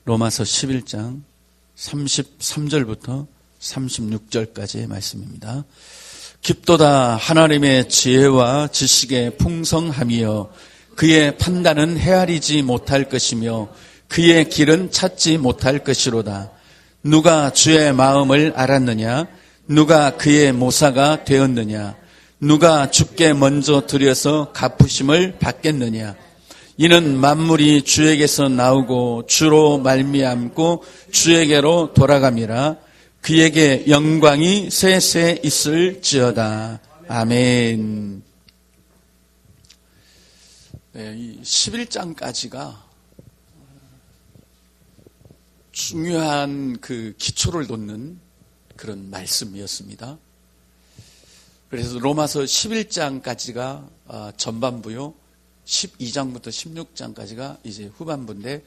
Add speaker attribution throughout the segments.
Speaker 1: 로마서 11장 33절부터 36절까지의 말씀입니다. 깊도다 하나님의 지혜와 지식의 풍성함이여 그의 판단은 헤아리지 못할 것이며 그의 길은 찾지 못할 것이로다. 누가 주의 마음을 알았느냐? 누가 그의 모사가 되었느냐? 누가 주께 먼저 드려서 갚으심을 받겠느냐? 이는 만물이 주에게서 나오고 주로 말미암고 주에게로 돌아감이라. 그에게 영광이 세세 있을지어다. 아멘. 네, 이 11장까지가 중요한 그 기초를 놓는 그런 말씀이었습니다. 그래서 로마서 11장까지가 전반부요, 12장부터 16장까지가 이제 후반부인데,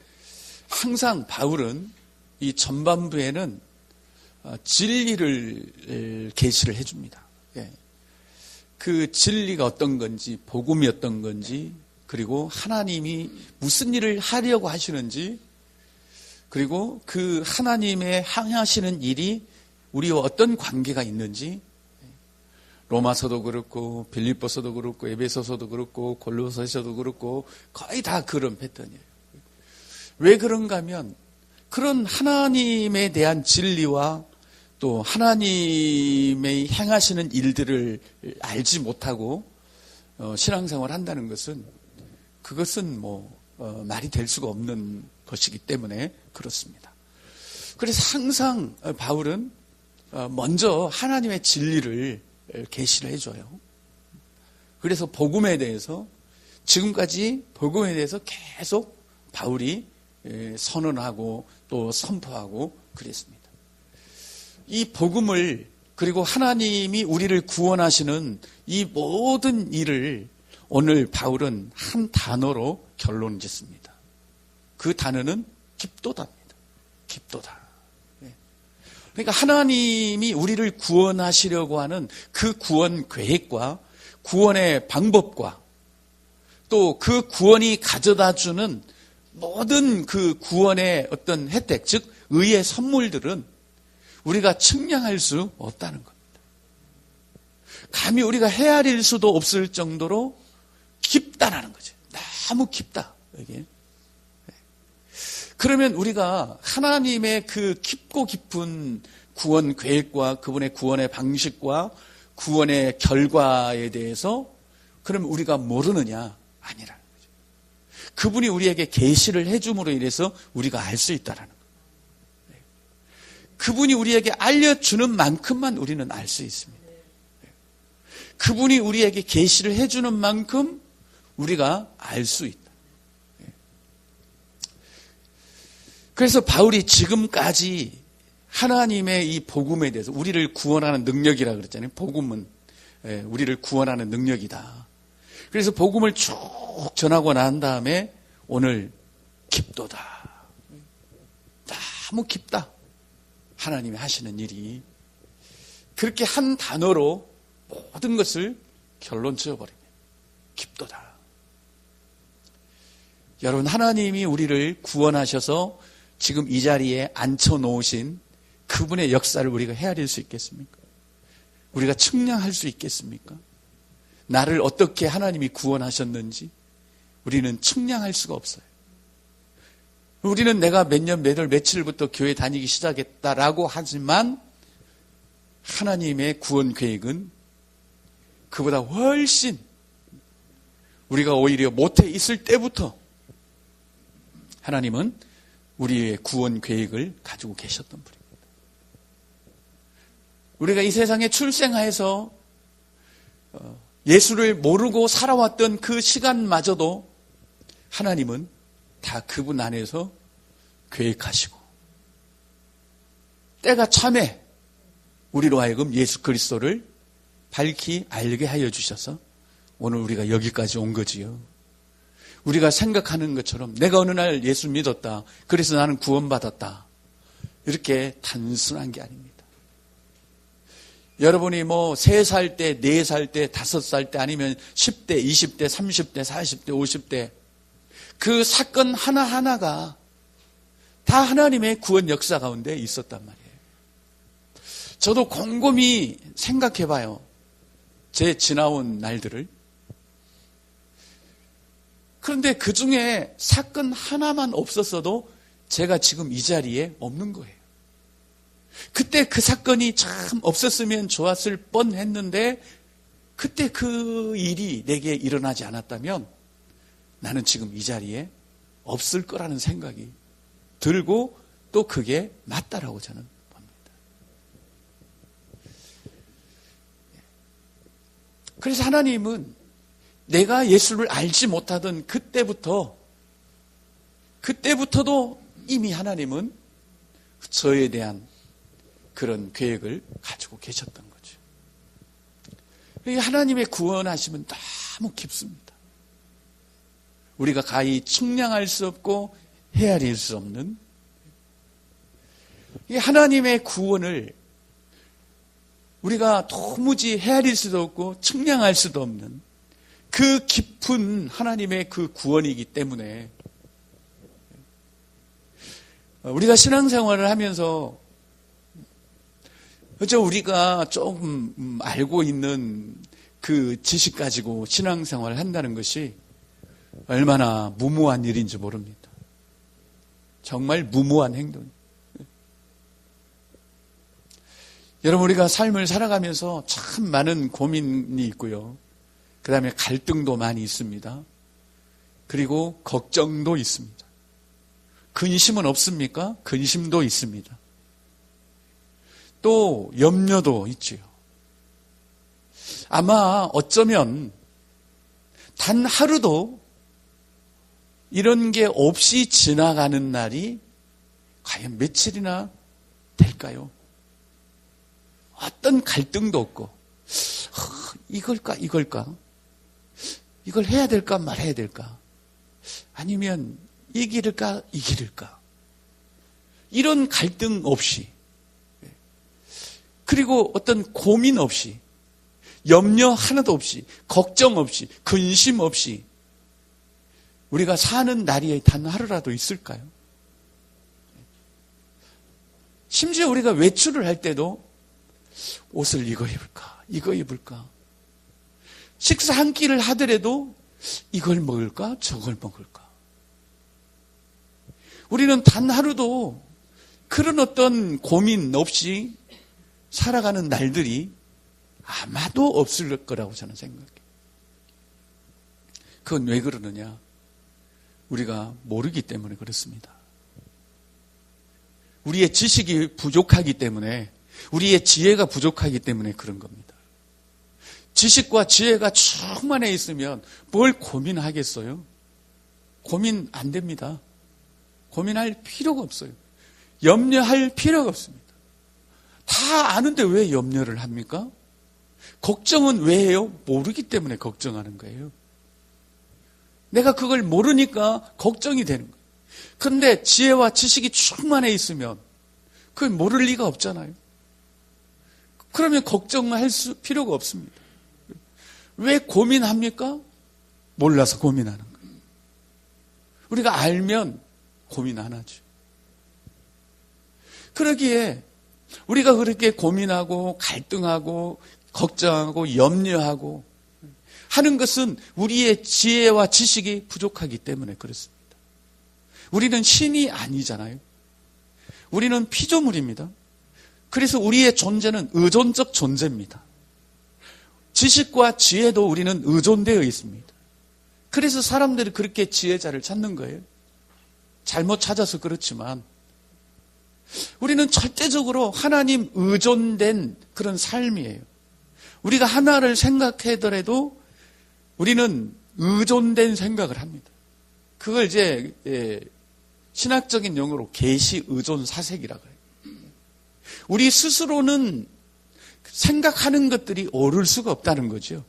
Speaker 1: 항상 바울은 이 전반부에는 진리를 계시를 해줍니다. 그 진리가 어떤 건지, 복음이 어떤 건지, 그리고 하나님이 무슨 일을 하려고 하시는지, 그리고 그 하나님의 향하시는 일이 우리와 어떤 관계가 있는지, 로마서도 그렇고 빌립보서도 그렇고 에베소서도 그렇고 골로새서도 그렇고 거의 다 그런 패턴이에요. 왜 그런가 하면 그런 하나님에 대한 진리와 또 하나님의 행하시는 일들을 알지 못하고 신앙생활을 한다는 것은 그것은 말이 될 수가 없는 것이기 때문에 그렇습니다. 그래서 항상 바울은 먼저 하나님의 진리를 계시를 해줘요. 그래서 복음에 대해서 지금까지 복음에 대해서 계속 바울이 선언하고 또 선포하고 그랬습니다. 이 복음을, 그리고 하나님이 우리를 구원하시는 이 모든 일을 오늘 바울은 한 단어로 결론 짓습니다. 그 단어는 깊도다입니다. 깊도다. 그러니까 하나님이 우리를 구원하시려고 하는 그 구원 계획과 구원의 방법과 또 그 구원이 가져다주는 모든 그 구원의 어떤 혜택, 즉 의의 선물들은 우리가 측량할 수 없다는 겁니다. 감히 우리가 헤아릴 수도 없을 정도로 깊다라는 거죠. 너무 깊다. 이게. 그러면 우리가 하나님의 그 깊고 깊은 구원 계획과 그분의 구원의 방식과 구원의 결과에 대해서 그럼 우리가 모르느냐? 아니라는 거죠. 그분이 우리에게 계시를 해줌으로 인해서 우리가 알 수 있다라는 거예요. 그분이 우리에게 알려주는 만큼만 우리는 알 수 있습니다. 그분이 우리에게 계시를 해주는 만큼 우리가 알 수 있다. 그래서 바울이 지금까지 하나님의 이 복음에 대해서 우리를 구원하는 능력이라 그랬잖아요. 복음은 우리를 구원하는 능력이다. 그래서 복음을 쭉 전하고 난 다음에 오늘 깊도다. 너무 깊다. 하나님이 하시는 일이. 그렇게 한 단어로 모든 것을 결론 지어버립니다. 깊도다. 여러분, 하나님이 우리를 구원하셔서 지금 이 자리에 앉혀놓으신 그분의 역사를 우리가 헤아릴 수 있겠습니까? 우리가 측량할 수 있겠습니까? 나를 어떻게 하나님이 구원하셨는지 우리는 측량할 수가 없어요. 우리는 내가 몇 년, 몇 월, 며칠부터 교회 다니기 시작했다라고 하지만 하나님의 구원 계획은 그보다 훨씬 우리가 오히려 못해 있을 때부터 하나님은 우리의 구원 계획을 가지고 계셨던 분입니다. 우리가 이 세상에 출생하여서 예수를 모르고 살아왔던 그 시간마저도 하나님은 다 그분 안에서 계획하시고 때가 참에 우리로 하여금 예수 그리스도를 밝히 알게 하여 주셔서 오늘 우리가 여기까지 온 거지요. 우리가 생각하는 것처럼 내가 어느 날 예수 믿었다, 그래서 나는 구원받았다, 이렇게 단순한 게 아닙니다. 여러분이 3살 때, 4살 때, 5살 때, 아니면 10대, 20대, 30대, 40대, 50대 그 사건 하나하나가 다 다 하나님의 구원 역사 가운데 있었단 말이에요. 저도 곰곰이 생각해 봐요. 제 지나온 날들을. 그런데 그 중에 사건 하나만 없었어도 제가 지금 이 자리에 없는 거예요. 그때 그 사건이 참 없었으면 좋았을 뻔했는데 그때 그 일이 내게 일어나지 않았다면 나는 지금 이 자리에 없을 거라는 생각이 들고 또 그게 맞다라고 저는 봅니다. 그래서 하나님은 내가 예수를 알지 못하던 그때부터도 이미 하나님은 저에 대한 그런 계획을 가지고 계셨던 거죠. 하나님의 구원하심은 너무 깊습니다. 우리가 가히 측량할 수 없고 헤아릴 수 없는 이 하나님의 구원을 우리가 도무지 헤아릴 수도 없고 측량할 수도 없는 그 깊은 하나님의 그 구원이기 때문에 우리가 신앙생활을 하면서 그저 우리가 조금 알고 있는 그 지식 가지고 신앙생활을 한다는 것이 얼마나 무모한 일인지 모릅니다. 정말 무모한 행동. 여러분, 우리가 삶을 살아가면서 참 많은 고민이 있고요. 그 다음에 갈등도 많이 있습니다. 그리고 걱정도 있습니다. 근심은 없습니까? 근심도 있습니다. 또 염려도 있지요. 아마 어쩌면 단 하루도 이런 게 없이 지나가는 날이 과연 며칠이나 될까요? 어떤 갈등도 없고 이걸까 이걸 해야 될까 말해야 될까 아니면 이 길일까 이 길일까 이런 갈등 없이 그리고 어떤 고민 없이 염려 하나도 없이 걱정 없이 근심 없이 우리가 사는 날이 단 하루라도 있을까요? 심지어 우리가 외출을 할 때도 옷을 이거 입을까 식사 한 끼를 하더라도 이걸 먹을까 저걸 먹을까 우리는 단 하루도 그런 어떤 고민 없이 살아가는 날들이 아마도 없을 거라고 저는 생각해요. 그건 왜 그러느냐? 우리가 모르기 때문에 그렇습니다. 우리의 지식이 부족하기 때문에 우리의 지혜가 부족하기 때문에 그런 겁니다. 지식과 지혜가 충만해 있으면 뭘 고민하겠어요? 고민 안 됩니다. 고민할 필요가 없어요. 염려할 필요가 없습니다. 다 아는데 왜 염려를 합니까? 걱정은 왜 해요? 모르기 때문에 걱정하는 거예요. 내가 그걸 모르니까 걱정이 되는 거예요. 그런데 지혜와 지식이 충만해 있으면 그걸 모를 리가 없잖아요. 그러면 걱정할 필요가 없습니다. 왜 고민합니까? 몰라서 고민하는 거예요. 우리가 알면 고민 안 하죠. 그러기에 우리가 그렇게 고민하고 갈등하고 걱정하고 염려하고 하는 것은 우리의 지혜와 지식이 부족하기 때문에 그렇습니다. 우리는 신이 아니잖아요. 우리는 피조물입니다. 그래서 우리의 존재는 의존적 존재입니다. 지식과 지혜도 우리는 의존되어 있습니다. 그래서 사람들이 그렇게 지혜자를 찾는 거예요. 잘못 찾아서 그렇지만 우리는 절대적으로 하나님 의존된 그런 삶이에요. 우리가 하나를 생각하더라도 우리는 의존된 생각을 합니다. 그걸 이제 신학적인 용어로 계시 의존 사색이라고 해요. 우리 스스로는 생각하는 것들이 옳을 수가 없다는 거죠.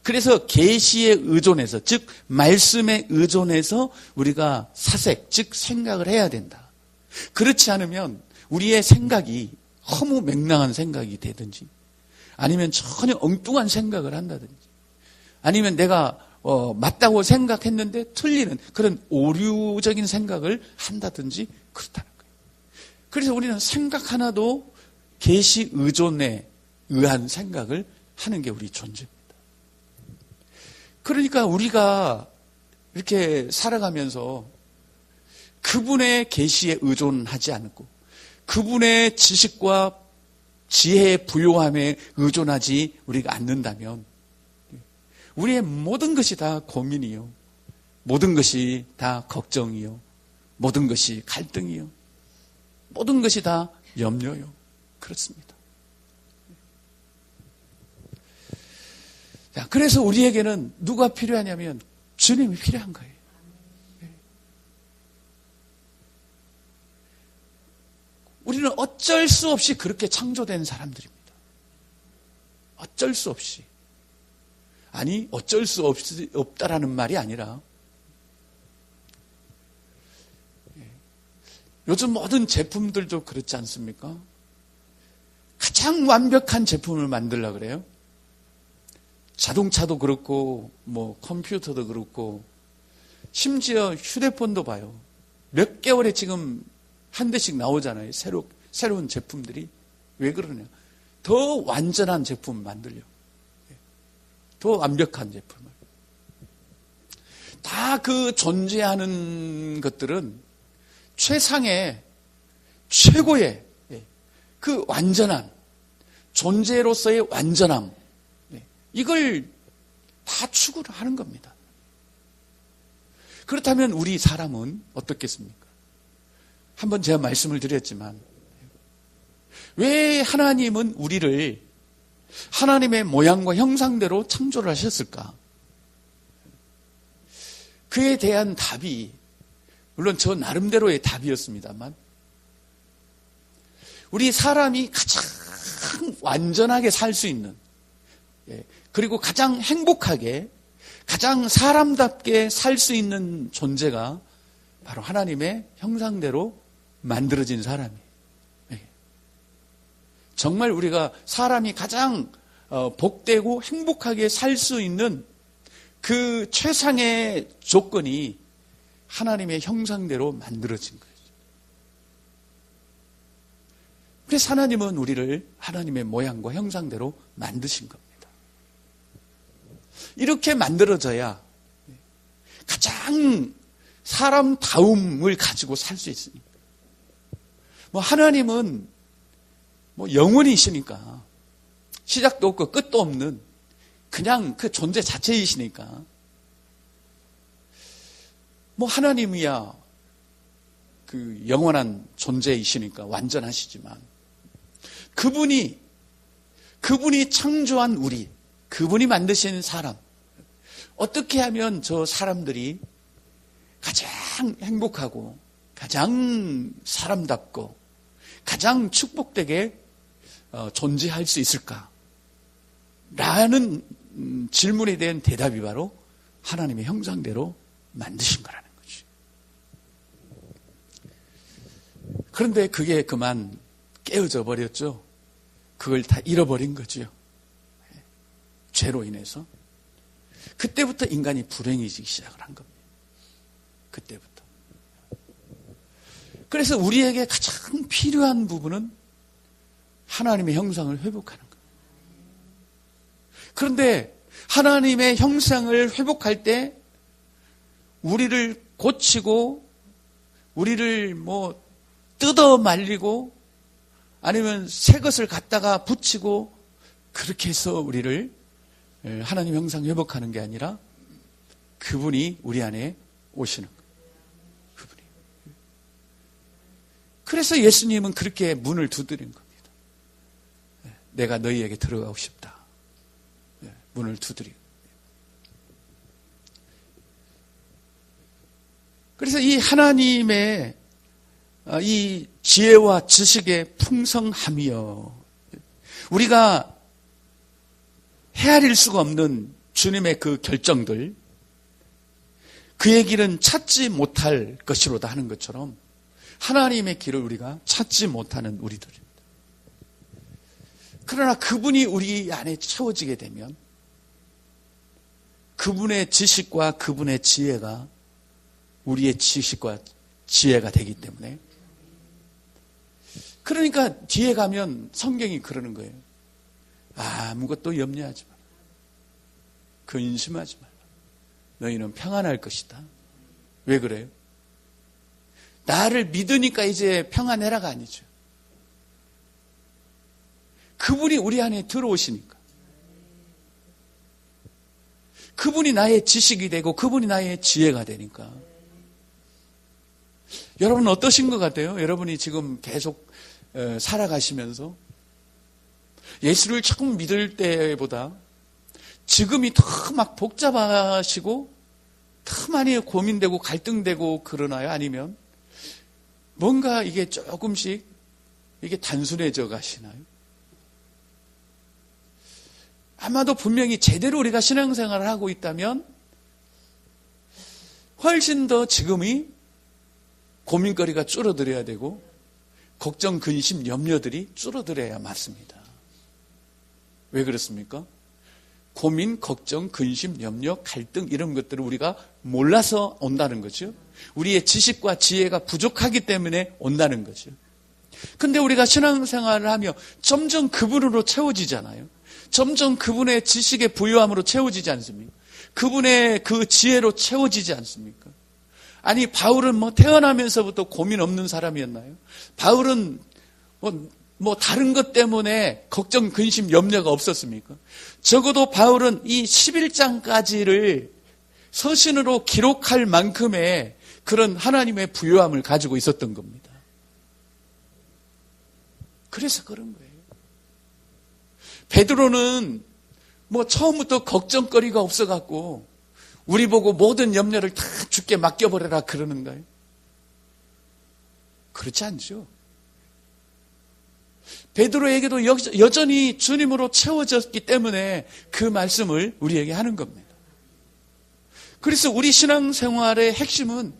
Speaker 1: 그래서 계시에 의존해서 즉 말씀에 의존해서 우리가 사색 즉 생각을 해야 된다. 그렇지 않으면 우리의 생각이 허무맹랑한 생각이 되든지 아니면 전혀 엉뚱한 생각을 한다든지 아니면 내가 맞다고 생각했는데 틀리는 그런 오류적인 생각을 한다든지 그렇다. 그래서 우리는 생각 하나도 계시 의존에 의한 생각을 하는 게 우리 존재입니다. 그러니까 우리가 이렇게 살아가면서 그분의 계시에 의존하지 않고 그분의 지식과 지혜의 부요함에 의존하지 우리가 않는다면 우리의 모든 것이 다 고민이요, 모든 것이 다 걱정이요, 모든 것이 갈등이요, 모든 것이 다 염려요. 그렇습니다. 자, 그래서 우리에게는 누가 필요하냐면 주님이 필요한 거예요. 우리는 어쩔 수 없이 그렇게 창조된 사람들입니다. 어쩔 수 없이. 아니, 어쩔 수 없다라는 말이 아니라 요즘 모든 제품들도 그렇지 않습니까? 가장 완벽한 제품을 만들려고 그래요. 자동차도 그렇고 뭐 컴퓨터도 그렇고 심지어 휴대폰도 봐요. 몇 개월에 지금 한 대씩 나오잖아요. 새로운 제품들이. 왜 그러냐? 더 완전한 제품을 만들려고. 더 완벽한 제품을. 다 그 존재하는 것들은 최상의, 최고의 그 완전한, 존재로서의 완전함, 이걸 다 추구를 하는 겁니다. 그렇다면 우리 사람은 어떻겠습니까? 한번 제가 말씀을 드렸지만 왜 하나님은 우리를 하나님의 모양과 형상대로 창조를 하셨을까? 그에 대한 답이 물론 저 나름대로의 답이었습니다만 우리 사람이 가장 완전하게 살 수 있는 그리고 가장 행복하게 가장 사람답게 살 수 있는 존재가 바로 하나님의 형상대로 만들어진 사람이에요. 정말 우리가 사람이 가장 복되고 행복하게 살 수 있는 그 최상의 조건이 하나님의 형상대로 만들어진 거예요. 그래서 하나님은 우리를 하나님의 모양과 형상대로 만드신 겁니다. 이렇게 만들어져야 가장 사람다움을 가지고 살 수 있으니까. 하나님은 영원이시니까 시작도 없고 끝도 없는 그냥 그 존재 자체이시니까 하나님이야 그 영원한 존재이시니까 완전하시지만 그분이 창조한 우리, 그분이 만드신 사람, 어떻게 하면 저 사람들이 가장 행복하고 가장 사람답고 가장 축복되게 존재할 수 있을까? 라는 질문에 대한 대답이 바로 하나님의 형상대로 만드신 거라는 거죠. 그런데 그게 그만 깨어져 버렸죠. 그걸 다 잃어버린 거죠. 죄로 인해서. 그때부터 인간이 불행해지기 시작을 한 겁니다. 그때부터. 그래서 우리에게 가장 필요한 부분은 하나님의 형상을 회복하는 거예요. 그런데 하나님의 형상을 회복할 때 우리를 고치고 우리를 뜯어 말리고 아니면 새 것을 갖다가 붙이고 그렇게 해서 우리를 하나님 형상 회복하는 게 아니라 그분이 우리 안에 오시는 거예요. 그분이. 그래서 예수님은 그렇게 문을 두드린 겁니다. 내가 너희에게 들어가고 싶다. 문을 두드리고. 그래서 이 하나님의 이 지혜와 지식의 풍성함이요. 우리가 헤아릴 수가 없는 주님의 그 결정들, 그의 길은 찾지 못할 것이로다 하는 것처럼 하나님의 길을 우리가 찾지 못하는 우리들입니다. 그러나 그분이 우리 안에 채워지게 되면 그분의 지식과 그분의 지혜가 우리의 지식과 지혜가 되기 때문에 그러니까 뒤에 가면 성경이 그러는 거예요. 아무것도 염려하지 마라. 근심하지 마라. 너희는 평안할 것이다. 왜 그래요? 나를 믿으니까 이제 평안해라가 아니죠. 그분이 우리 안에 들어오시니까. 그분이 나의 지식이 되고 그분이 나의 지혜가 되니까. 여러분 어떠신 것 같아요? 여러분이 지금 계속 살아가시면서 예수를 처음 믿을 때보다 지금이 더 막 복잡하시고 더 많이 고민되고 갈등되고 그러나요? 아니면 뭔가 이게 조금씩 이게 단순해져 가시나요? 아마도 분명히 제대로 우리가 신앙생활을 하고 있다면 훨씬 더 지금이 고민거리가 줄어들어야 되고 걱정, 근심, 염려들이 줄어들어야 맞습니다. 왜 그렇습니까? 고민, 걱정, 근심, 염려, 갈등 이런 것들을 우리가 몰라서 온다는 거죠. 우리의 지식과 지혜가 부족하기 때문에 온다는 거죠. 근데 우리가 신앙생활을 하며 점점 그분으로 채워지잖아요. 점점 그분의 지식의 부유함으로 채워지지 않습니까? 그분의 그 지혜로 채워지지 않습니까? 아니 바울은 태어나면서부터 고민 없는 사람이었나요? 바울은 뭐 다른 것 때문에 걱정, 근심, 염려가 없었습니까? 적어도 바울은 이 11장까지를 서신으로 기록할 만큼의 그런 하나님의 부유함을 가지고 있었던 겁니다. 그래서 그런 거예요. 베드로는 처음부터 걱정거리가 없어갖고 우리 보고 모든 염려를 다 주께 맡겨버려라 그러는가요? 그렇지 않죠. 베드로에게도 여전히 주님으로 채워졌기 때문에 그 말씀을 우리에게 하는 겁니다. 그래서 우리 신앙생활의 핵심은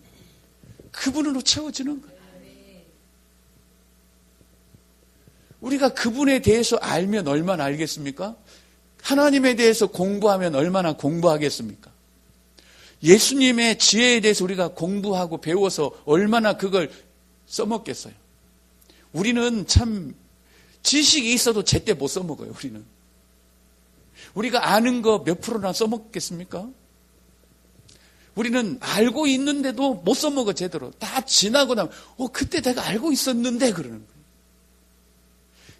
Speaker 1: 그분으로 채워지는 거예요. 우리가 그분에 대해서 알면 얼마나 알겠습니까? 하나님에 대해서 공부하면 얼마나 공부하겠습니까? 예수님의 지혜에 대해서 우리가 공부하고 배워서 얼마나 그걸 써먹겠어요? 우리는 참 지식이 있어도 제때 못 써먹어요. 우리가 아는 거 몇 프로나 써먹겠습니까? 우리는 알고 있는데도 못 써먹어 제대로. 다 지나고 나면 그때 내가 알고 있었는데 그러는 거예요.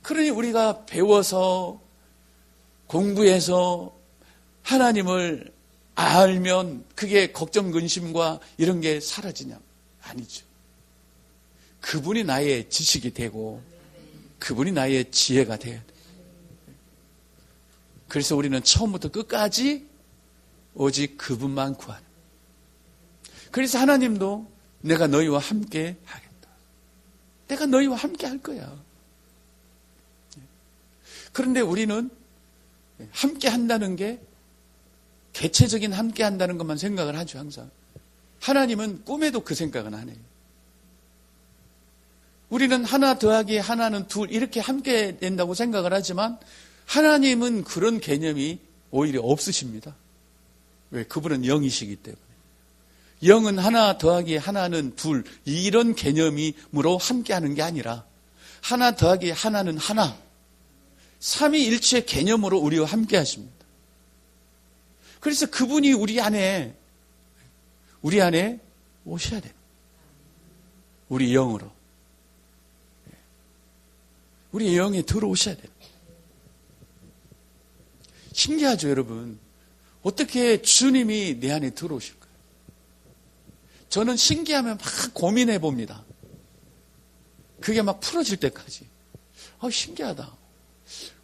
Speaker 1: 그러니 우리가 배워서 공부해서 하나님을 알면 그게 걱정, 근심과 이런 게 사라지냐? 아니죠. 그분이 나의 지식이 되고 그분이 나의 지혜가 돼야 돼. 그래서 우리는 처음부터 끝까지 오직 그분만 구하는. 그래서 하나님도 내가 너희와 함께 하겠다. 내가 너희와 함께 할 거야. 그런데 우리는 함께 한다는 게 개체적인 함께 한다는 것만 생각을 하죠, 항상. 하나님은 꿈에도 그 생각은 안 해요. 우리는 하나 더하기 하나는 둘 이렇게 함께 된다고 생각을 하지만 하나님은 그런 개념이 오히려 없으십니다. 왜? 그분은 영이시기 때문에. 영은 하나 더하기 하나는 둘 이런 개념으로 함께하는 게 아니라 하나 더하기 하나는 하나 삼위일체의 개념으로 우리와 함께 하십니다. 그래서 그분이 우리 안에 오셔야 돼요. 우리 영으로. 우리 영에 들어오셔야 돼요. 신기하죠, 여러분? 어떻게 주님이 내 안에 들어오실까요? 저는 신기하면 막 고민해 봅니다. 그게 막 풀어질 때까지. 신기하다.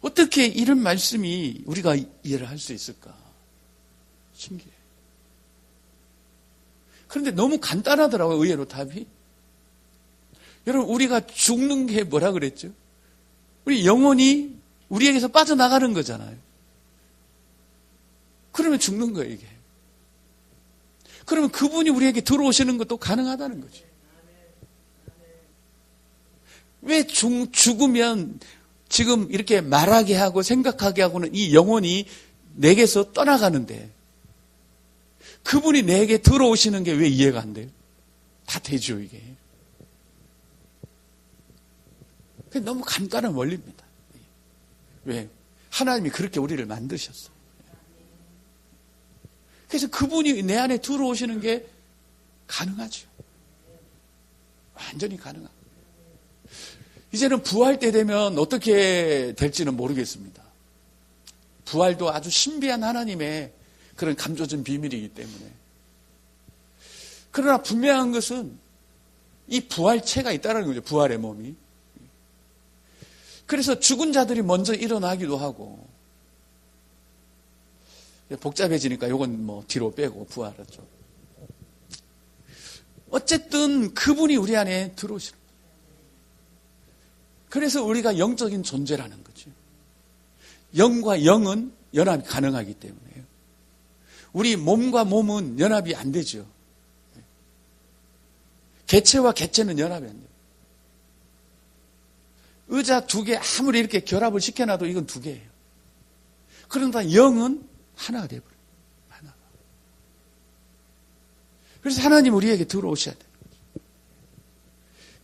Speaker 1: 어떻게 이런 말씀이 우리가 이해를 할 수 있을까? 신기해. 그런데 너무 간단하더라고요, 의외로 답이. 여러분, 우리가 죽는 게 뭐라 그랬죠? 우리 영혼이 우리에게서 빠져나가는 거잖아요. 그러면 죽는 거예요, 이게. 그러면 그분이 우리에게 들어오시는 것도 가능하다는 거죠. 왜 죽으면 지금 이렇게 말하게 하고 생각하게 하고는 이 영혼이 내게서 떠나가는데 그분이 내게 들어오시는 게 왜 이해가 안 돼요? 다 되죠, 이게. 너무 간단한 원리입니다. 왜? 하나님이 그렇게 우리를 만드셨어요. 그래서 그분이 내 안에 들어오시는 게 가능하죠. 완전히 가능합니다. 이제는 부활 때 되면 어떻게 될지는 모르겠습니다. 부활도 아주 신비한 하나님의 그런 감춰진 비밀이기 때문에. 그러나 분명한 것은 이 부활체가 있다는 거죠. 부활의 몸이. 그래서 죽은 자들이 먼저 일어나기도 하고, 복잡해지니까 이건 뭐 뒤로 빼고 부활하죠. 어쨌든 그분이 우리 안에 들어오시는 거예요. 그래서 우리가 영적인 존재라는 거죠. 영과 영은 연합이 가능하기 때문에요. 우리 몸과 몸은 연합이 안 되죠. 개체와 개체는 연합이 안 돼요. 의자 두 개 아무리 이렇게 결합을 시켜놔도 이건 두 개예요. 그러나 영은 하나가 되어버려요. 하나가. 그래서 하나님 우리에게 들어오셔야 돼요.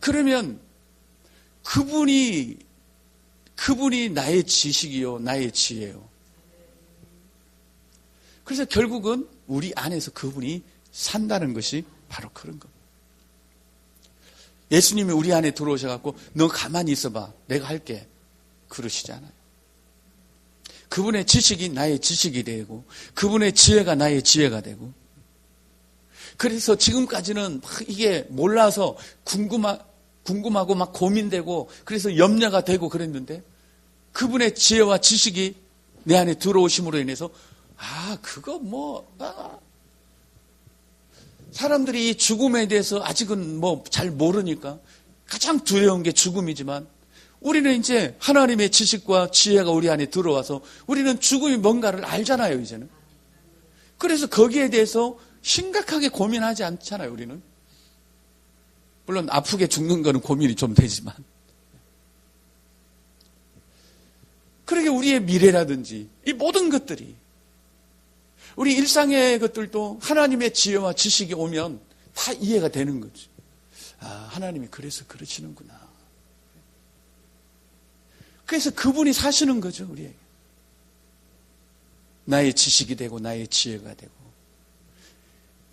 Speaker 1: 그러면 그분이 나의 지식이요, 나의 지혜요. 그래서 결국은 우리 안에서 그분이 산다는 것이 바로 그런 겁니다. 예수님이 우리 안에 들어오셔갖고 너 가만히 있어봐, 내가 할게, 그러시잖아요. 그분의 지식이 나의 지식이 되고 그분의 지혜가 나의 지혜가 되고, 그래서 지금까지는 막 이게 몰라서 궁금하고 막 고민되고 그래서 염려가 되고 그랬는데, 그분의 지혜와 지식이 내 안에 들어오심으로 인해서 그거 사람들이 죽음에 대해서 아직은 잘 모르니까 가장 두려운 게 죽음이지만, 우리는 이제 하나님의 지식과 지혜가 우리 안에 들어와서 우리는 죽음이 뭔가를 알잖아요, 이제는. 그래서 거기에 대해서 심각하게 고민하지 않잖아요, 우리는. 물론 아프게 죽는 거는 고민이 좀 되지만. 그러게 우리의 미래라든지 이 모든 것들이, 우리 일상의 것들도 하나님의 지혜와 지식이 오면 다 이해가 되는 거지. 하나님이 그래서 그러시는구나. 그래서 그분이 사시는 거죠, 우리에게. 나의 지식이 되고 나의 지혜가 되고.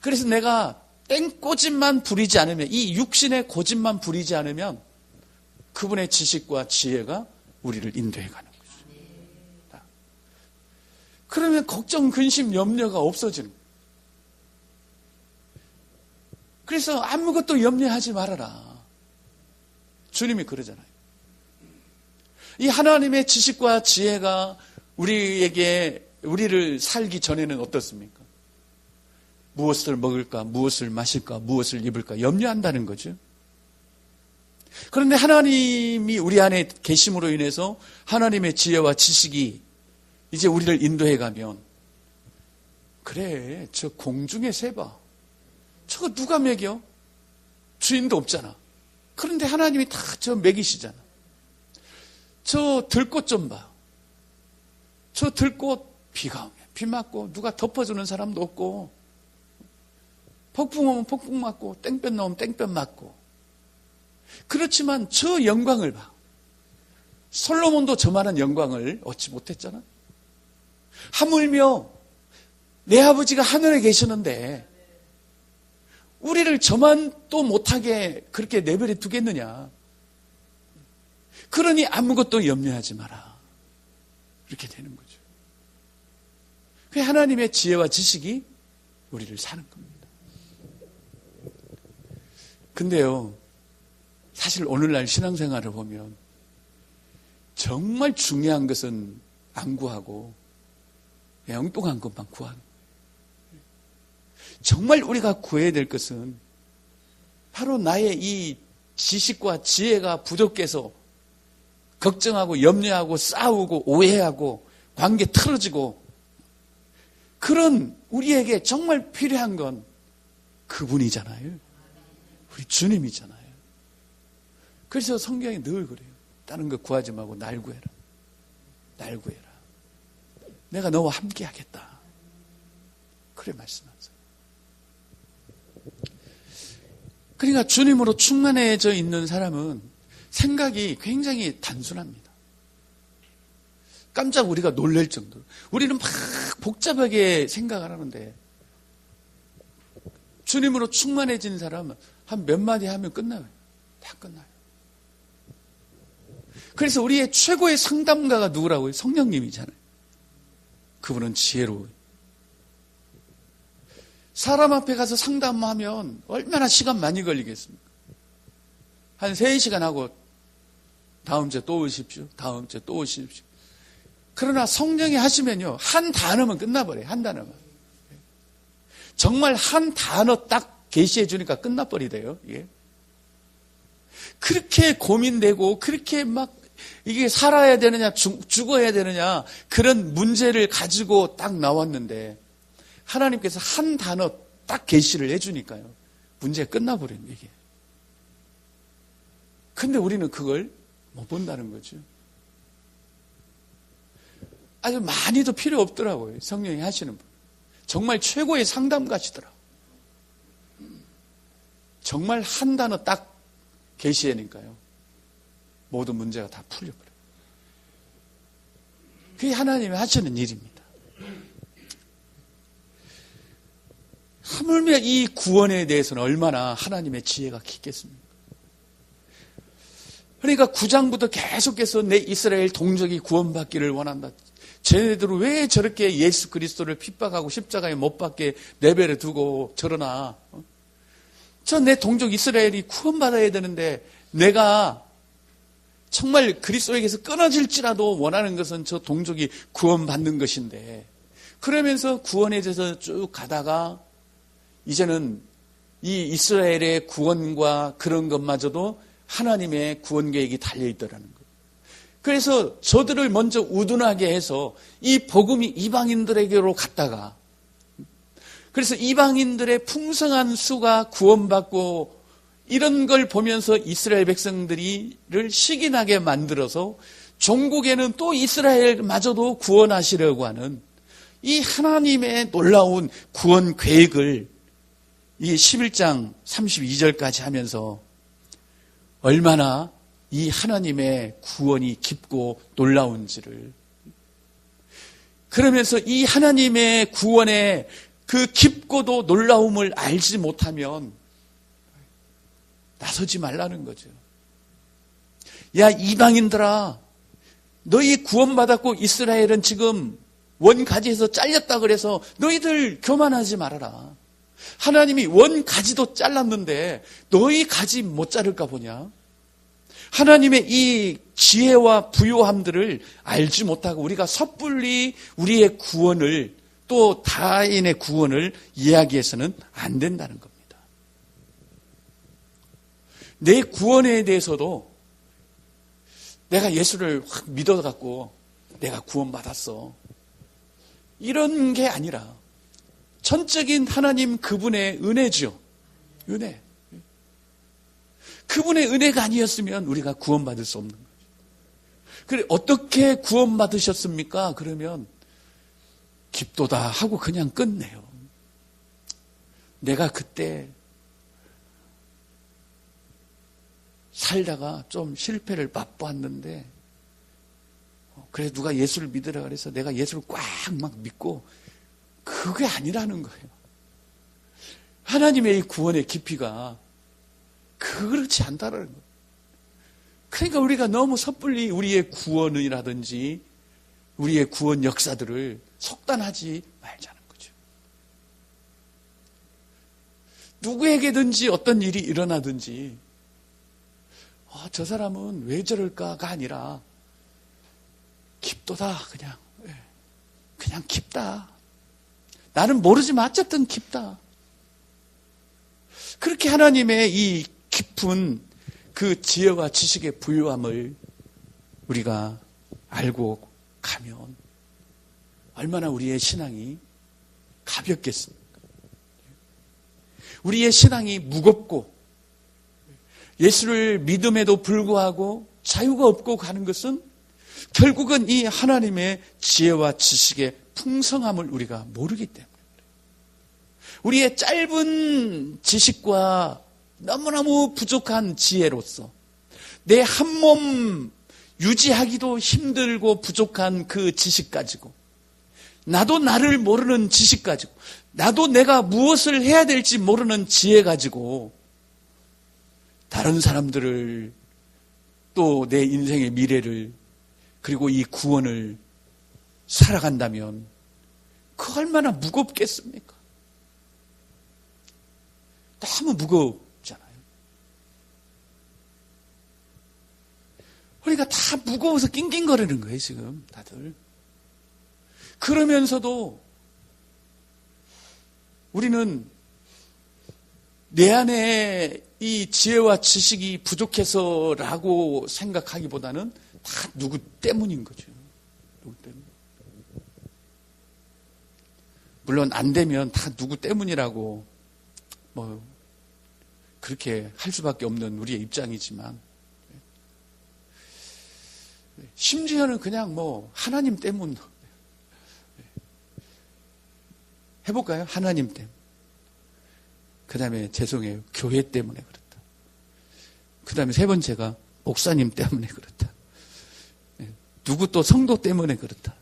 Speaker 1: 그래서 내가 땡꼬집만 부리지 않으면, 이 육신의 고집만 부리지 않으면 그분의 지식과 지혜가 우리를 인도해 가는 거죠. 그러면 걱정, 근심, 염려가 없어지는 거예요. 그래서 아무것도 염려하지 말아라. 주님이 그러잖아요. 이 하나님의 지식과 지혜가 우리를 살기 전에는 어떻습니까? 무엇을 먹을까, 무엇을 마실까, 무엇을 입을까 염려한다는 거죠. 그런데 하나님이 우리 안에 계심으로 인해서 하나님의 지혜와 지식이 이제 우리를 인도해 가면, 그래, 저 공중의 새봐, 저거 누가 먹여? 주인도 없잖아. 그런데 하나님이 다 저 먹이시잖아. 저 들꽃 좀 봐. 저 들꽃 비가 오면 비 맞고 누가 덮어주는 사람도 없고, 폭풍 오면 폭풍 맞고 땡볕 나오면 땡볕 맞고. 그렇지만 저 영광을 봐. 솔로몬도 저만한 영광을 얻지 못했잖아. 하물며 내 아버지가 하늘에 계시는데 우리를 저만 또 못하게 그렇게 내버려 두겠느냐. 그러니 아무것도 염려하지 마라. 이렇게 되는 거죠. 그 하나님의 지혜와 지식이 우리를 사는 겁니다. 근데요, 사실 오늘날 신앙생활을 보면 정말 중요한 것은 안 구하고 엉뚱한 것만 구하는 거예요. 정말 우리가 구해야 될 것은 바로 나의 이 지식과 지혜가 부족해서 걱정하고 염려하고 싸우고 오해하고 관계 틀어지고, 그런 우리에게 정말 필요한 건 그분이잖아요. 우리 주님이잖아요. 그래서 성경에 늘 그래요. 다른 거 구하지 말고 날 구해라. 날 구해라. 내가 너와 함께 하겠다. 그래 말씀하세요. 그러니까 주님으로 충만해져 있는 사람은 생각이 굉장히 단순합니다. 깜짝 우리가 놀랄 정도로. 우리는 막 복잡하게 생각을 하는데 주님으로 충만해진 사람은 한 몇 마디 하면 끝나요. 다 끝나요. 그래서 우리의 최고의 상담가가 누구라고요? 성령님이잖아요. 그분은 지혜로워요. 사람 앞에 가서 상담하면 얼마나 시간 많이 걸리겠습니까? 한 3시간 하고 다음 주에 또 오십시오. 다음 주에 또 오십시오. 그러나 성령이 하시면요, 한 단어만 끝나버려요. 한 단어만. 정말 한 단어 딱 계시해 주니까 끝나버리대요. 예. 그렇게 고민되고 그렇게 막 이게 살아야 되느냐 죽어야 되느냐 그런 문제를 가지고 딱 나왔는데 하나님께서 한 단어 딱 계시를 해주니까요. 문제가 끝나버린 이게. 근데 우리는 그걸 못 본다는 거죠. 아주 많이도 필요 없더라고요. 성령이 하시는 분. 정말 최고의 상담가시더라고요. 정말 한 단어 딱 계시하니까요. 모든 문제가 다 풀려버려요. 그게 하나님이 하시는 일입니다. 하물며 이 구원에 대해서는 얼마나 하나님의 지혜가 깊겠습니까? 그러니까 9장부터 계속해서 내 이스라엘 동족이 구원받기를 원한다. 쟤네들은 왜 저렇게 예수 그리스도를 핍박하고 십자가에 못 박게 내버려 두고 저러나. 저 내 동족 이스라엘이 구원받아야 되는데 내가 정말 그리스도에게서 끊어질지라도 원하는 것은 저 동족이 구원받는 것인데 그러면서 구원에 대해서 쭉 가다가 이제는 이 이스라엘의 구원과 그런 것마저도 하나님의 구원 계획이 달려있더라는 거예요. 그래서 저들을 먼저 우둔하게 해서 이 복음이 이방인들에게로 갔다가 그래서 이방인들의 풍성한 수가 구원받고 이런 걸 보면서 이스라엘 백성들이를 시기나게 만들어서 종국에는 또 이스라엘마저도 구원하시려고 하는 이 하나님의 놀라운 구원 계획을 이 11장 32절까지 하면서 얼마나 이 하나님의 구원이 깊고 놀라운지를 그러면서 이 하나님의 구원의 그 깊고도 놀라움을 알지 못하면 나서지 말라는 거죠. 야 이방인들아 너희 구원받았고 이스라엘은 지금 원가지에서 잘렸다 그래서 너희들 교만하지 말아라. 하나님이 원가지도 잘랐는데 너희 가지 못 자를까 보냐. 하나님의 이 지혜와 부요함들을 알지 못하고 우리가 섣불리 우리의 구원을 또 타인의 구원을 이야기해서는 안 된다는 겁니다. 내 구원에 대해서도 내가 예수를 확 믿어갖고 내가 구원받았어. 이런 게 아니라 전적인 하나님 그분의 은혜죠. 은혜. 그분의 은혜가 아니었으면 우리가 구원받을 수 없는 거죠. 그래 어떻게 구원받으셨습니까? 그러면 깊도다 하고 그냥 끝내요. 내가 그때 살다가 좀 실패를 맛보았는데 그래 누가 예수를 믿으라 그래서 내가 예수를 꽉 막 믿고 그게 아니라는 거예요. 하나님의 이 구원의 깊이가 그렇지 않다라는 거예요. 그러니까 우리가 너무 섣불리 우리의 구원이라든지 우리의 구원 역사들을 속단하지 말자는 거죠. 누구에게든지 어떤 일이 일어나든지 저 사람은 왜 저럴까가 아니라 깊도다 그냥 깊다. 나는 모르지만 어쨌든 깊다. 그렇게 하나님의 이 깊은 그 지혜와 지식의 부유함을 우리가 알고 가면 얼마나 우리의 신앙이 가볍겠습니까? 우리의 신앙이 무겁고 예수를 믿음에도 불구하고 자유가 없고 가는 것은 결국은 이 하나님의 지혜와 지식의 풍성함을 우리가 모르기 때문에 우리의 짧은 지식과 너무너무 부족한 지혜로서 내 한 몸 유지하기도 힘들고 부족한 그 지식 가지고, 나도 나를 모르는 지식 가지고, 나도 내가 무엇을 해야 될지 모르는 지혜 가지고 다른 사람들을, 또 내 인생의 미래를, 그리고 이 구원을 살아간다면 그 얼마나 무겁겠습니까? 너무 무겁잖아요. 우리가 다 무거워서 낑낑거리는 거예요, 지금 다들. 그러면서도 우리는 내 안에 이 지혜와 지식이 부족해서라고 생각하기보다는 다 누구 때문인 거죠. 누구 때문. 물론 안 되면 다 누구 때문이라고 그렇게 할 수밖에 없는 우리의 입장이지만, 심지어는 그냥 하나님 때문 해볼까요? 하나님 때문. 그 다음에 죄송해요, 교회 때문에 그렇다. 그 다음에 세 번째가 목사님 때문에 그렇다. 누구 또 성도 때문에 그렇다.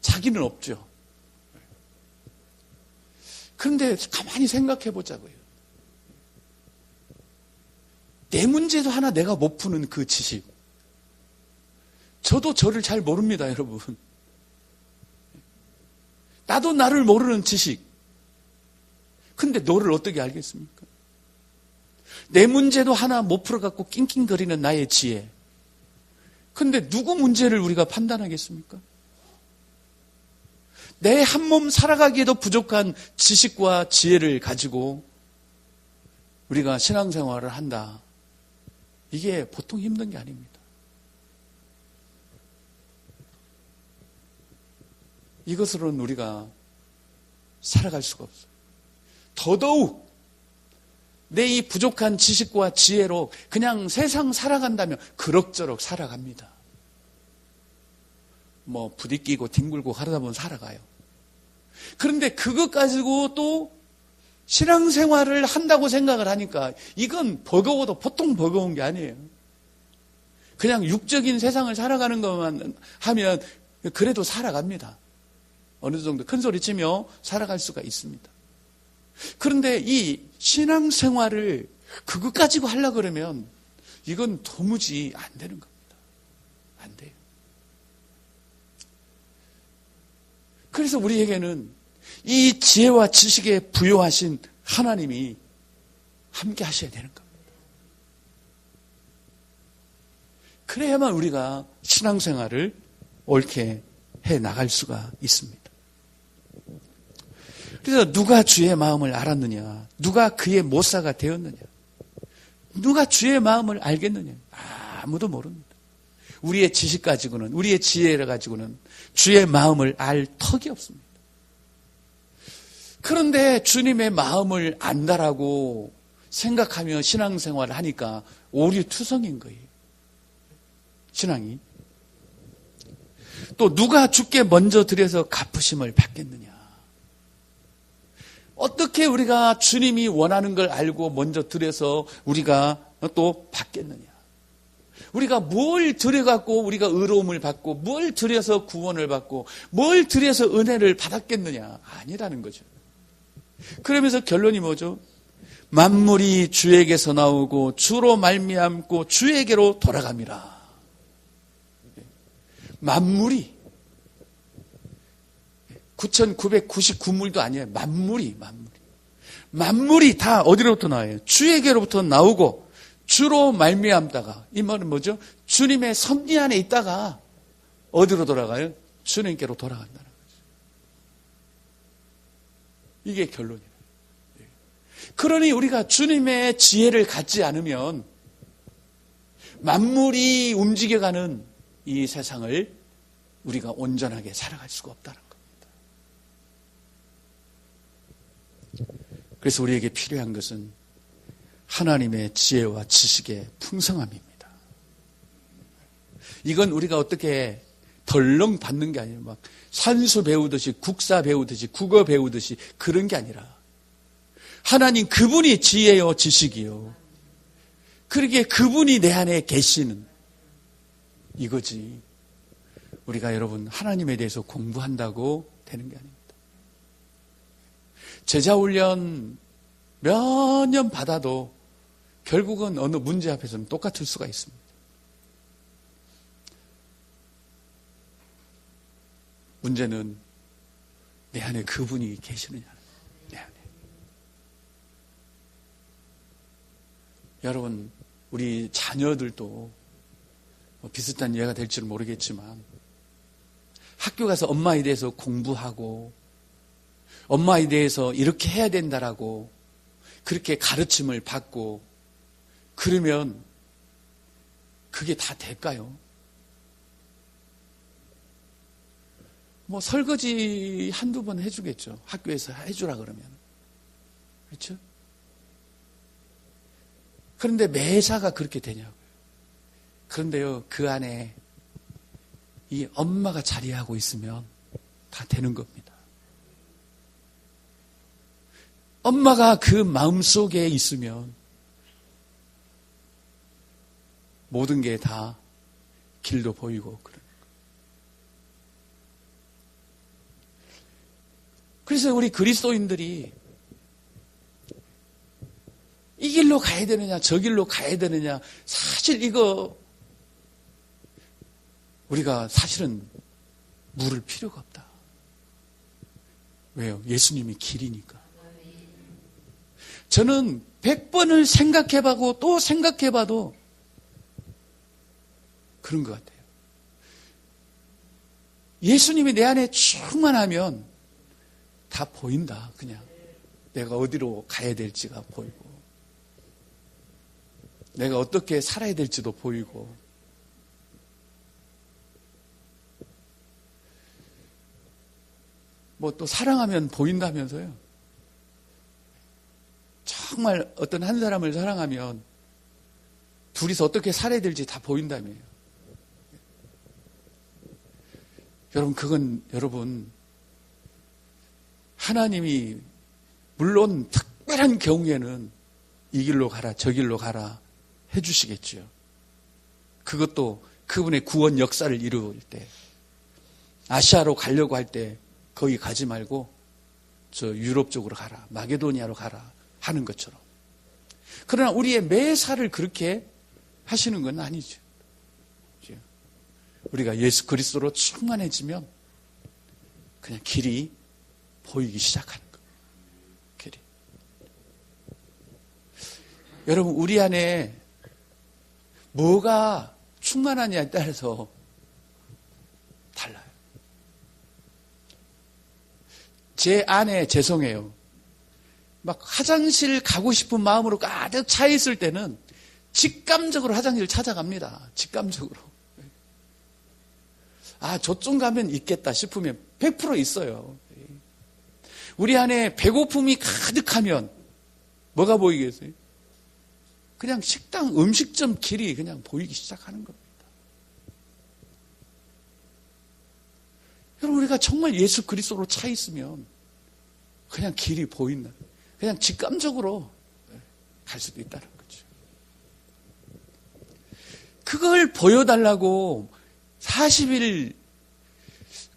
Speaker 1: 자기는 없죠. 그런데 가만히 생각해 보자고요. 내 문제도 하나 내가 못 푸는 그 지식. 저도 저를 잘 모릅니다, 여러분. 나도 나를 모르는 지식. 근데 너를 어떻게 알겠습니까? 내 문제도 하나 못 풀어갖고 낑낑거리는 나의 지혜. 근데 누구 문제를 우리가 판단하겠습니까? 내 한 몸 살아가기에도 부족한 지식과 지혜를 가지고 우리가 신앙생활을 한다. 이게 보통 힘든 게 아닙니다. 이것으로는 우리가 살아갈 수가 없어요. 더더욱 내 이 부족한 지식과 지혜로 그냥 세상 살아간다면 그럭저럭 살아갑니다. 부딪히고 뒹굴고 하다 보면 살아가요. 그런데 그것 가지고 또 신앙생활을 한다고 생각을 하니까 이건 버거워도 보통 버거운 게 아니에요. 그냥 육적인 세상을 살아가는 것만 하면 그래도 살아갑니다. 어느 정도 큰 소리 치며 살아갈 수가 있습니다. 그런데 이 신앙생활을 그것 가지고 하려고 그러면 이건 도무지 안 되는 겁니다. 안 돼요. 그래서 우리에게는 이 지혜와 지식에 부여하신 하나님이 함께 하셔야 되는 겁니다. 그래야만 우리가 신앙생활을 옳게 해 나갈 수가 있습니다. 그래서 누가 주의 마음을 알았느냐? 누가 그의 모사가 되었느냐? 누가 주의 마음을 알겠느냐? 아무도 모릅니다. 우리의 지식 가지고는, 우리의 지혜를 가지고는 주의 마음을 알 턱이 없습니다. 그런데 주님의 마음을 안다라고 생각하며 신앙생활을 하니까 오류투성인 거예요. 신앙이. 또 누가 주께 먼저 드려서 갚으심을 받겠느냐? 어떻게 우리가 주님이 원하는 걸 알고 먼저 드려서 우리가 또 받겠느냐? 우리가 뭘 드려갖고 우리가 의로움을 받고, 뭘 드려서 구원을 받고, 뭘 드려서 은혜를 받았겠느냐? 아니라는 거죠. 그러면서 결론이 뭐죠? 만물이 주에게서 나오고 주로 말미암고 주에게로 돌아갑니다. 만물이 9,999물도 아니에요. 만물이 다 어디로부터 나와요? 주에게로부터 나오고 주로 말미암다가, 이 말은 뭐죠? 주님의 섭리 안에 있다가 어디로 돌아가요? 주님께로 돌아간다는 거죠. 이게 결론이에요. 그러니 우리가 주님의 지혜를 갖지 않으면 만물이 움직여가는 이 세상을 우리가 온전하게 살아갈 수가 없다는 겁니다. 그래서 우리에게 필요한 것은 하나님의 지혜와 지식의 풍성함입니다. 이건 우리가 어떻게 덜렁 받는 게 아니에요. 막 산수 배우듯이, 국사 배우듯이, 국어 배우듯이 그런 게 아니라 하나님 그분이 지혜요 지식이요. 그러기에 그분이 내 안에 계시는 이거지. 우리가 여러분 하나님에 대해서 공부한다고 되는 게 아닙니다. 제자 훈련 몇 년 받아도 결국은 어느 문제 앞에서는 똑같을 수가 있습니다. 문제는 내 안에 그분이 계시느냐. 내 안에. 여러분, 우리 자녀들도 비슷한 예가 될지는 모르겠지만 학교 가서 엄마에 대해서 공부하고 엄마에 대해서 이렇게 해야 된다라고 그렇게 가르침을 받고 그러면 그게 다 될까요? 설거지 한두 번 해주겠죠. 학교에서 해주라 그러면. 그렇죠? 그런데 매사가 그렇게 되냐고요. 그런데요, 그 안에 이 엄마가 자리하고 있으면 다 되는 겁니다. 엄마가 그 마음속에 있으면 모든 게 다 길도 보이고 그런 거예요. 그래서 우리 그리스도인들이 이 길로 가야 되느냐 저 길로 가야 되느냐 사실 이거 우리가 사실은 물을 필요가 없다. 왜요? 예수님이 길이니까. 저는 100번을 생각해봐도 또 생각해봐도 그런 것 같아요. 예수님이 내 안에 충만하면 다 보인다. 그냥 내가 어디로 가야 될지가 보이고 내가 어떻게 살아야 될지도 보이고 또 사랑하면 보인다면서요. 정말 어떤 한 사람을 사랑하면 둘이서 어떻게 살아야 될지 다 보인다며요. 여러분, 그건 여러분 하나님이 물론 특별한 경우에는 이 길로 가라 저 길로 가라 해주시겠죠. 그것도 그분의 구원 역사를 이루을 때 아시아로 가려고 할 때 거기 가지 말고 저 유럽 쪽으로 가라 마게도니아로 가라 하는 것처럼. 그러나 우리의 매사를 그렇게 하시는 건 아니죠. 우리가 예수 그리스도로 충만해지면 그냥 길이 보이기 시작하는 거예요. 길이. 여러분, 우리 안에 뭐가 충만하냐에 따라서 달라요. 제 안에 죄송해요. 막 화장실 가고 싶은 마음으로 가득 차 있을 때는 직감적으로 화장실 찾아갑니다. 직감적으로. 저쪽 가면 있겠다 싶으면 100% 있어요. 우리 안에 배고픔이 가득하면 뭐가 보이겠어요? 그냥 식당, 음식점 길이 그냥 보이기 시작하는 겁니다. 여러분, 우리가 정말 예수 그리스도로 차 있으면 그냥 길이 보인다. 그냥 직감적으로 갈 수도 있다는 거죠. 그걸 보여달라고 40일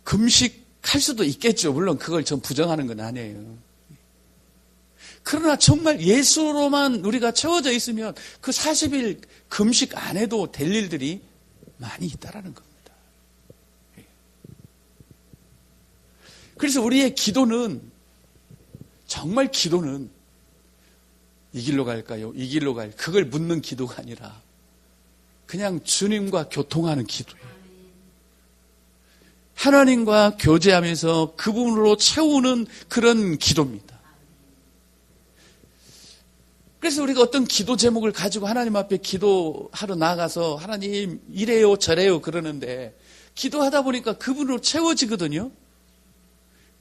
Speaker 1: 금식할 수도 있겠죠. 물론 그걸 전 부정하는 건 아니에요. 그러나 정말 예수로만 우리가 채워져 있으면 그 40일 금식 안 해도 될 일들이 많이 있다라는 겁니다. 그래서 우리의 기도는 정말 기도는 이 길로 갈까요? 이 길로 갈까요? 그걸 묻는 기도가 아니라 그냥 주님과 교통하는 기도예요. 하나님과 교제하면서 그분으로 채우는 그런 기도입니다. 그래서 우리가 어떤 기도 제목을 가지고 하나님 앞에 기도하러 나가서 하나님 이래요 저래요 그러는데 기도하다 보니까 그분으로 채워지거든요.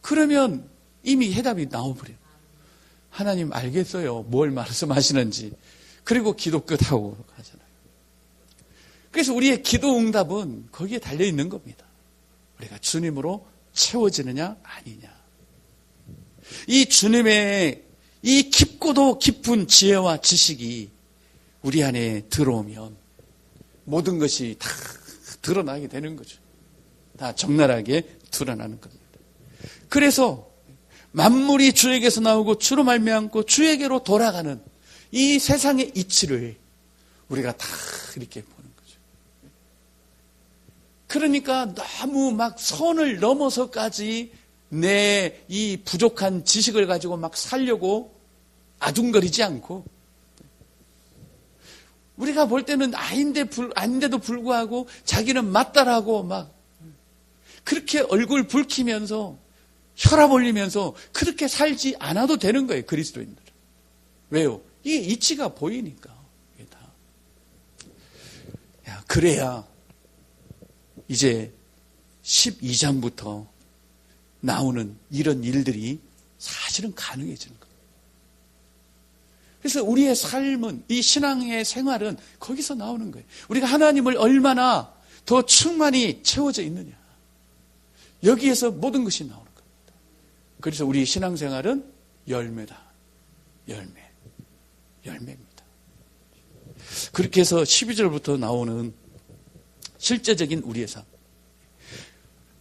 Speaker 1: 그러면 이미 해답이 나와버려요. 하나님 알겠어요. 뭘 말씀하시는지. 그리고 기도 끝하고 가잖아요. 그래서 우리의 기도 응답은 거기에 달려있는 겁니다. 우리가 주님으로 채워지느냐 아니냐. 이 주님의 이 깊고도 깊은 지혜와 지식이 우리 안에 들어오면 모든 것이 다 드러나게 되는 거죠. 다 적나라하게 드러나는 겁니다. 그래서 만물이 주에게서 나오고 주로 말미암고 주에게로 돌아가는 이 세상의 이치를 우리가 다 이렇게 보는 거죠. 그러니까 너무 막 선을 넘어서까지 내 이 부족한 지식을 가지고 막 살려고 아둥거리지 않고, 우리가 볼 때는 아닌데도 불구하고 자기는 맞다라고 막 그렇게 얼굴 붉히면서 혈압 올리면서 그렇게 살지 않아도 되는 거예요, 그리스도인들은. 왜요? 이게 이치가 보이니까. 이게 다. 그래야 이제 12장부터 나오는 이런 일들이 사실은 가능해지는 거예요. 그래서 우리의 삶은, 이 신앙의 생활은 거기서 나오는 거예요. 우리가 하나님을 얼마나 더 충만히 채워져 있느냐. 여기에서 모든 것이 나오는 겁니다. 그래서 우리 신앙생활은 열매다. 열매입니다. 그렇게 해서 12절부터 나오는 실제적인 우리의 삶.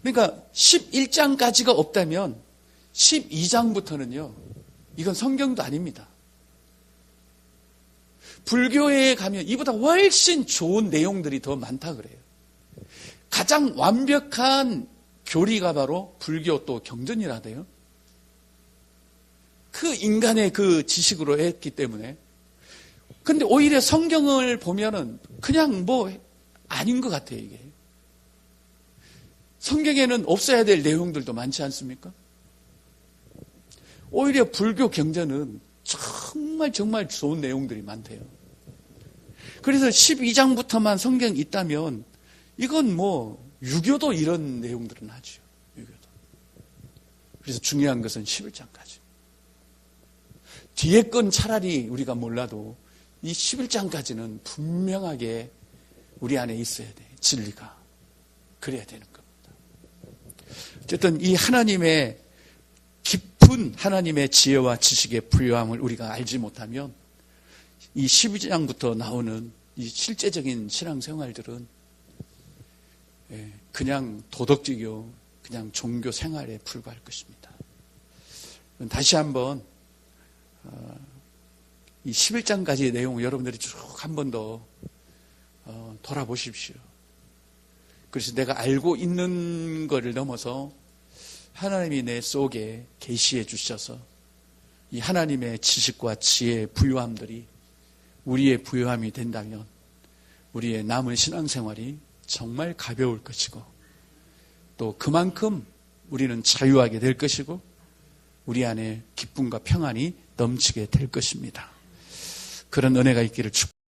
Speaker 1: 그러니까 11장까지가 없다면 12장부터는요, 이건 성경도 아닙니다. 불교에 가면 이보다 훨씬 좋은 내용들이 더 많다 그래요. 가장 완벽한 교리가 바로 불교 또 경전이라대요. 그 인간의 그 지식으로 했기 때문에. 근데 오히려 성경을 보면은 그냥 뭐 아닌 것 같아요, 이게. 성경에는 없어야 될 내용들도 많지 않습니까? 오히려 불교 경전은 정말 좋은 내용들이 많대요. 그래서 12장부터만 성경이 있다면 이건 뭐 유교도 이런 내용들은 하죠. 유교도. 그래서 중요한 것은 11장까지. 뒤에 건 차라리 우리가 몰라도 이 11장까지는 분명하게 우리 안에 있어야 돼. 진리가. 그래야 되는 겁니다. 어쨌든 이 하나님의 깊은 하나님의 지혜와 지식의 부요함을 우리가 알지 못하면 이 12장부터 나오는 이 실제적인 신앙생활들은 그냥 도덕지교, 그냥 종교 생활에 불과할 것입니다. 다시 한번 이 11장까지의 내용을 여러분들이 쭉 한 번 더 돌아보십시오. 그래서 내가 알고 있는 것을 넘어서 하나님이 내 속에 계시해 주셔서 이 하나님의 지식과 지혜의 부요함들이 우리의 부요함이 된다면 우리의 남은 신앙생활이 정말 가벼울 것이고, 또 그만큼 우리는 자유하게 될 것이고 우리 안에 기쁨과 평안이 넘치게 될 것입니다. 그런 은혜가 있기를 축복합니다.